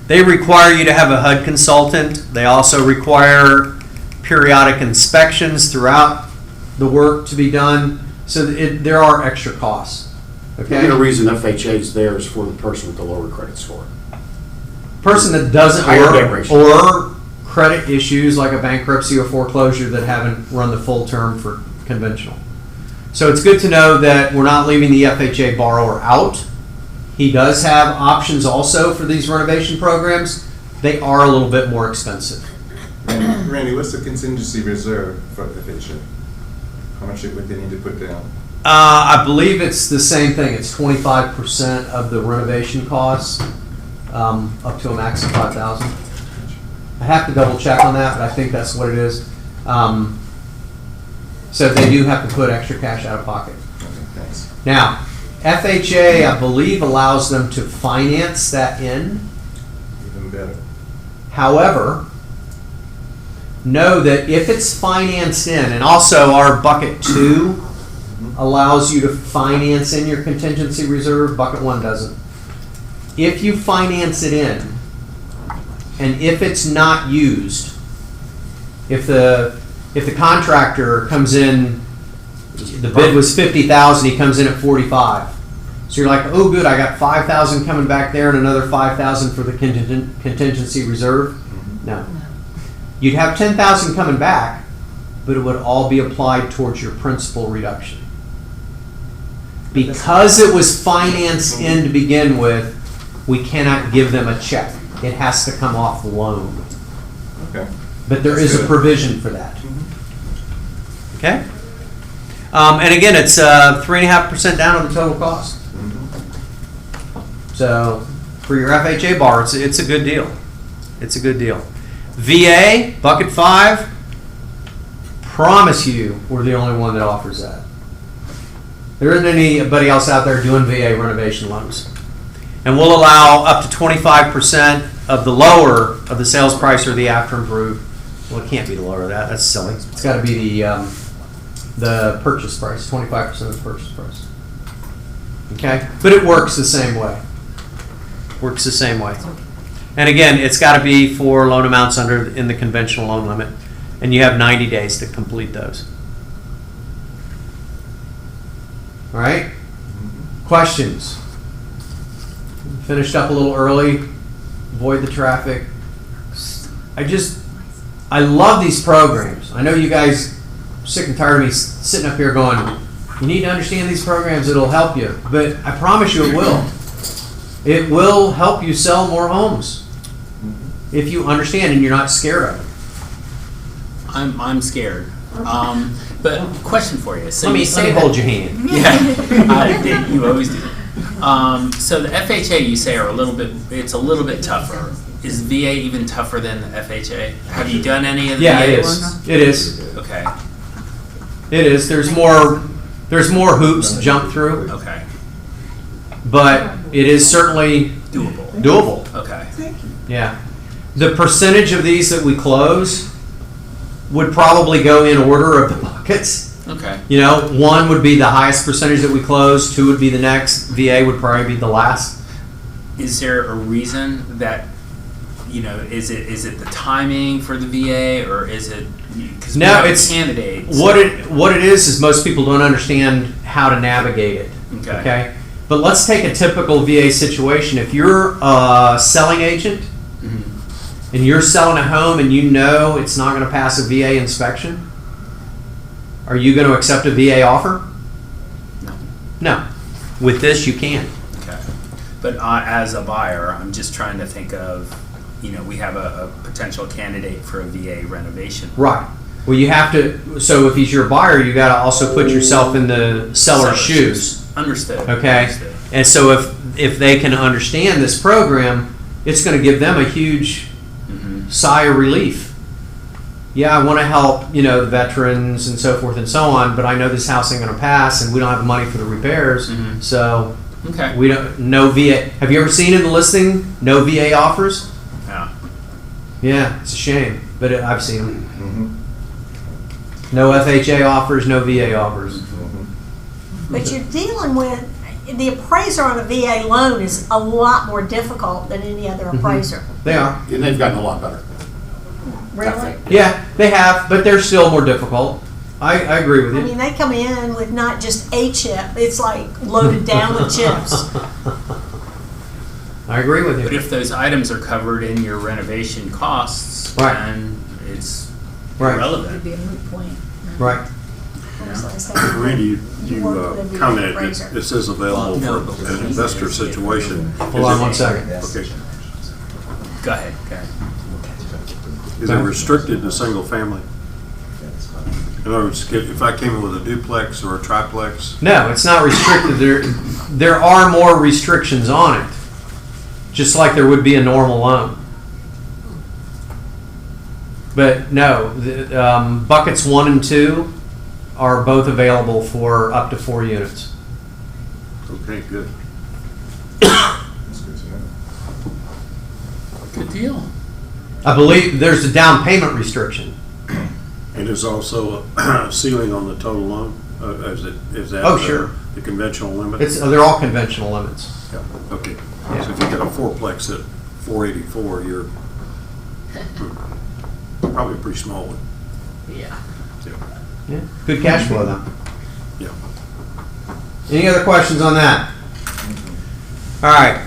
They require you to have a HUD consultant. They also require periodic inspections throughout the work to be done. So there are extra costs. Okay. The reason FHA is there is for the person with the lower credit score. Person that doesn't Higher debt work ratio. or credit issues like a bankruptcy or foreclosure that haven't run the full term for conventional. So it's good to know that we're not leaving the FHA borrower out. He does have options also for these renovation programs. They are a little bit more expensive. Randy, what's the contingency reserve for FHA? How much would they need to put down? I believe it's the same thing. It's 25% of the renovation costs, up to a max of $5,000. I have to double check on that, but I think that's what it is. So they do have to put extra cash out of pocket. Okay, thanks. Now, FHA, I believe, allows them to finance that in. Even better. However, know that if it's financed in, and also our bucket 2 allows you to finance in your contingency reserve, bucket 1 doesn't. If you finance it in, and if it's not used, if the contractor comes in, the bid was $50,000, he comes in at $45,000. So you're like, oh good, I got $5,000 coming back there and another $5,000 for the contingency reserve. No. You'd have $10,000 coming back, but it would all be applied towards your principal reduction. Because it was financed in to begin with, we cannot give them a check. It has to come off the loan. Okay. But there That's is a good. provision for that. Okay? And again, it's 3.5% down on the total cost. So for your FHA bar, it's a good deal. It's a good deal. VA, bucket 5, promise you we're the only one that offers that. There isn't anybody else out there doing VA renovation loans. And we'll allow up to 25% of the lower of the sales price or the after improved. Well, it can't be the lower of that. That's silly. It's got to be the purchase price, 25% of the purchase price. Okay? But it works the same way. Works the same way. And again, it's got to be for loan amounts in the conventional loan limit. And you have 90 days to complete those. All right? Questions? Finished up a little early. Avoid the traffic. I love these programs. I know you guys are sick and tired of me sitting up here going, you need to understand these programs, it'll help you. But I promise you it will. It will help you sell more homes if you understand and you're not scared of it. I'm scared. But question for you. So Let me you say hold your hand. Yeah, you always do. So the FHA you say it's a little bit tougher. Is VA even tougher than the FHA? Have you done any of the Yeah, VA it ones? is. It is. Okay. It is. There's more hoops to jump through, Okay. but it is certainly doable. Okay. Yeah. The percentage of these that we close would probably go in order of the buckets. Okay. You know, 1 would be the highest percentage that we close, 2 would be the next, VA would probably be the last. Is there a reason that, is it the timing for the VA, or is it because No, it's candidates? what it is most people don't understand how to navigate it. Okay. But let's take a typical VA situation. If you're a selling agent and you're selling a home and you know it's not going to pass a VA inspection, are you going to accept a VA offer? No. No. With this, you can. Okay. But as a buyer, I'm just trying to think of, we have a potential candidate for a VA renovation. Right. Well, you have to. So if he's your buyer, you got to also put yourself in the seller's shoes. Understood. Okay. Understood. And so if they can understand this program, it's going to give them a huge sigh of relief. Yeah, I want to help, the veterans and so forth and so on, but I know this house ain't going to pass, and we don't have the money for the repairs. So Okay. we don't. No VA. Have you ever seen in the listing no VA offers? Yeah. Yeah, it's a shame, but I've seen them. No FHA offers, no VA offers. But you're dealing with, the appraiser on a VA loan is a lot more difficult than any other appraiser. They are. And they've gotten a lot better. Really? Yeah, they have, but they're still more difficult. I agree with I you. mean, they come in with not just a chip, it's like loaded down with chips. I agree with But you. if those items are covered in your renovation costs, Right. then it's Right. irrelevant. Be a moot point. Right. Randy, you work with a commented appraiser. that this is available for an investor situation. Hold on 1 second. Okay. Go ahead. Go ahead. Is it restricted to single family? In other words, if I came in with a duplex or a triplex, No, it's not restricted. There are more restrictions on it, just like there would be a normal loan. But no, buckets 1 and 2 are both available for up to 4 units. okay, good. Good deal. I believe there's a down payment restriction. And there's also a ceiling on the total loan? Is that Oh, sure. the conventional limit? They're all conventional limits. Yeah, okay. Yeah. So if you get a fourplex at 484, you're probably a pretty small one. Yeah. Yeah. Good cash flow though. Yeah. Any other questions on that? All right.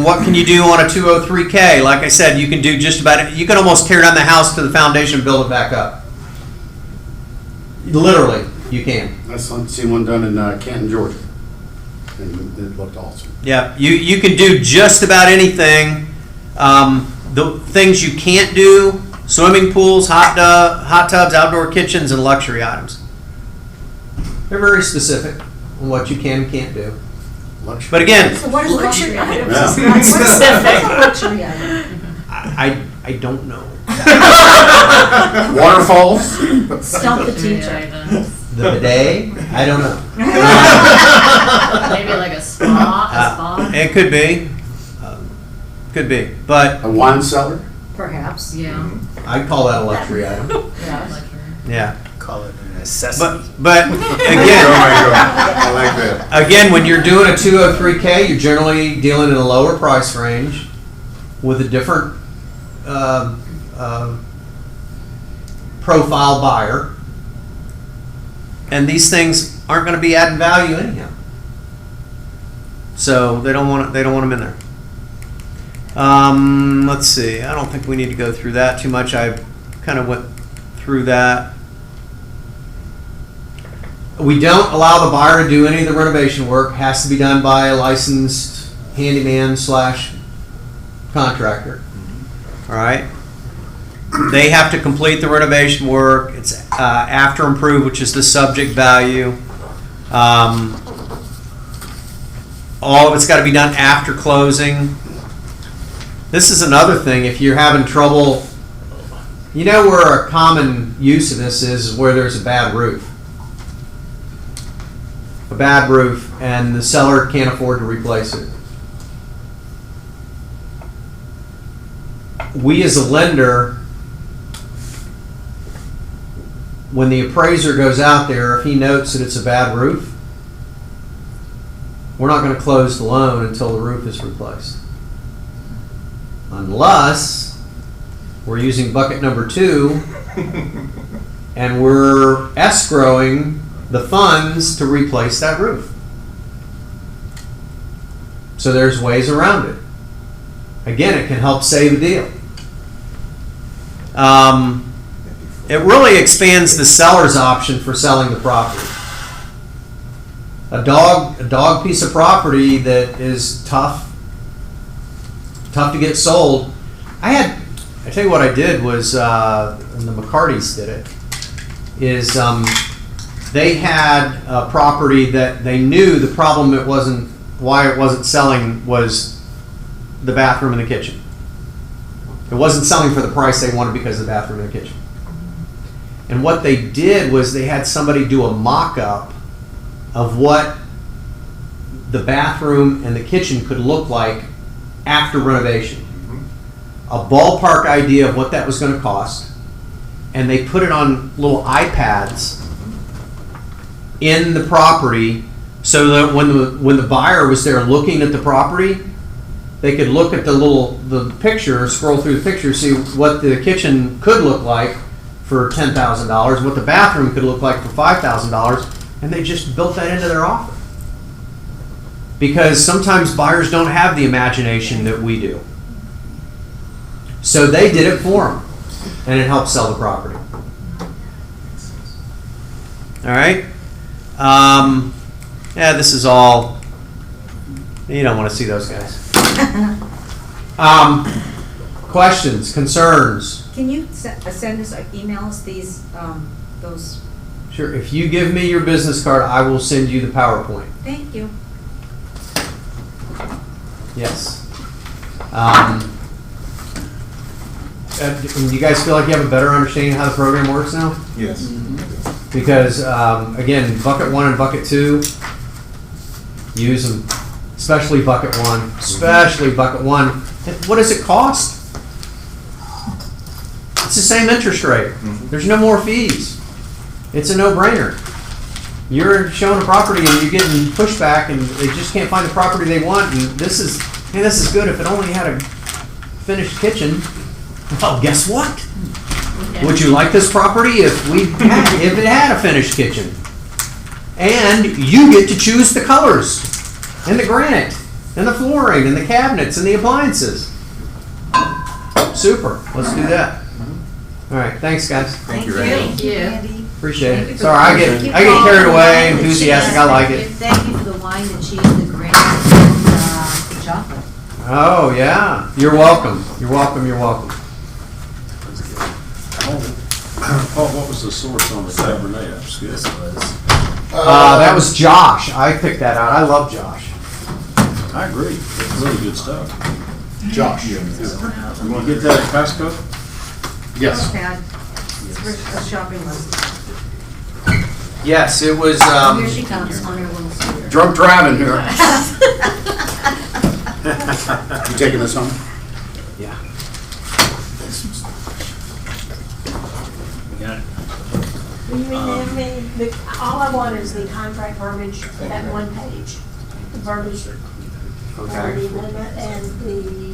What can you do on a 203K? Like I said, you can do just about it. You can almost tear down the house to the foundation and build it back up. Literally, you can. I seen one done in Canton, Georgia, and it looked awesome. Yeah, you can do just about anything. The things you can't do: swimming pools, hot tubs, outdoor kitchens, and luxury items. They're very specific on what you can and can't do. Luxury. But again, So what is luxury items? Yeah. It's not specific. What's a luxury item? I don't know. Waterfalls? Stump the Luxury teacher. items. The bidet? I don't know. Maybe like a spa. It could be. Could be. But A wine cellar? Perhaps, Yeah. I'd call that a luxury item. yes. Luxury. Yeah. Call it a necessity. But Oh again, my God, I like that. again, when you're doing a 203K, you're generally dealing in a lower price range with a different profile buyer. And these things aren't going to be adding value anyhow. So they don't want them in there. Let's see. I don't think we need to go through that too much. I kind of went through that. We don't allow the buyer to do any of the renovation work. It has to be done by a licensed handyman / contractor. All right. They have to complete the renovation work. It's after improved, which is the subject value. All of it's got to be done after closing. This is another thing. If you're having trouble, you know where a common use of this is where there's a bad roof. A bad roof, and the seller can't afford to replace it. We as a lender, when the appraiser goes out there, if he notes that it's a bad roof, we're not going to close the loan until the roof is replaced. Unless we're using bucket number 2 and we're escrowing the funds to replace that roof. So there's ways around it. Again, it can help save a deal. It really expands the seller's option for selling the property. A dog piece of property that is tough to get sold. I tell you what I did was, and the McCartys did it, is they had a property that they knew the problem why it wasn't selling was the bathroom and the kitchen. It wasn't selling for the price they wanted because of the bathroom and the kitchen. And what they did was they had somebody do a mock-up of what the bathroom and the kitchen could look like after renovation. A ballpark idea of what that was going to cost. And they put it on little iPads in the property so that when the buyer was there looking at the property, they could look at the picture, scroll through the picture, see what the kitchen could look like for $10,000, what the bathroom could look like for $5,000, and they just built that into their offer. Because sometimes buyers don't have the imagination that we do. So they did it for them, and it helped sell the property. All right. Yeah, this is all. You don't want to see those guys. Questions, concerns? Can you send us, email us those? Sure. If you give me your business card, I will send you the PowerPoint. Thank you. Yes. Do you guys feel like you have a better understanding of how the program works now? Yes. Because, again, bucket 1 and bucket 2, use them. Especially bucket 1. Especially bucket 1. What does it cost? It's the same interest rate. There's no more fees. It's a no-brainer. You're showing a property and you're getting pushback and they just can't find the property they want. And this is good if it only had a finished kitchen. Well, guess what? Would you like this property if it had a finished kitchen? And you get to choose the colors and the granite and the flooring and the cabinets and the appliances. Super. Let's do that. All right. Thanks, guys. Thank you, Randy. Thank you. Andy. Appreciate Thank it. you Sorry, I get carried away, enthusiastic. I like it. Thank you for the wine, the cheese, the granite, and the chocolate. Oh yeah. You're welcome. You're welcome. You're welcome. Paul, what was the source on the Cabernet? I'm scared. This was That was Josh. I picked that out. I love Josh. I agree. It's really good stuff. Josh. You wanna get that at Costco? Yes. A shopping list. Yes, it was. Here she comes on her little scooter. Drunk driving here. You taking this home? Yeah. We got it. All I want is the contract verbiage, that one page. The verbiage, Okay. the amendment, and the